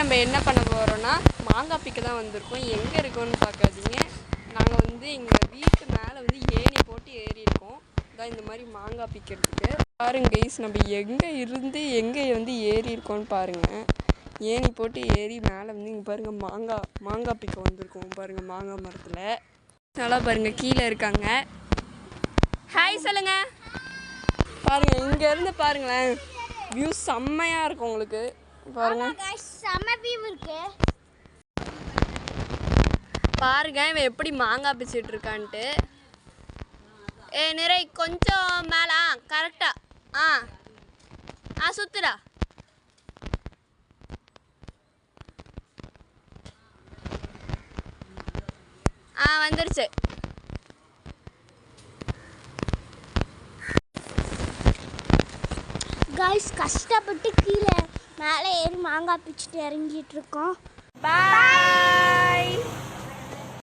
நம்ம என்ன பண்ண போகிறோன்னா மாங்காய் பிக்க தான் வந்திருக்கோம். எங்கே இருக்கோன்னு பார்க்காதீங்க. நாங்கள் வந்து எங்கள் வீட்டு மேலே வந்து ஏணி போட்டு ஏறி இருக்கோம். தான் இந்த மாதிரி மாங்காய் பிக்கிறதுக்கு. பாருங்க கைஸ், நம்ம எங்கே இருந்து எங்கே வந்து ஏறி இருக்கோன்னு பாருங்கள். ஏணி போட்டு ஏறி மேலே வந்து இங்கே பாருங்கள் மாங்காய் பிக்க வந்திருக்கோம். பாருங்கள் மாங்காய் மரத்தில் நல்லா பாருங்கள் கீழே இருக்காங்க. ஹாய் சொல்லுங்க. பாருங்கள் இங்கேருந்து பாருங்களேன், வியூ செம்மையாக இருக்கும் உங்களுக்கு. பாருங்க செம்ம வியூ இருக்கு. பாருங்க இவன் எப்படி மாங்காய் பிச்சுட்டு இருக்கான்ட்டு. நிறை கொஞ்சம் மேலே கரெக்டா சுத்துடா. வந்துருச்சு. गाइस கஷ்டப்பட்டு கீழே மேலே ஏறி மாங்காய் பிச்சுட்டு இறங்கிட்டு இருக்கோம்.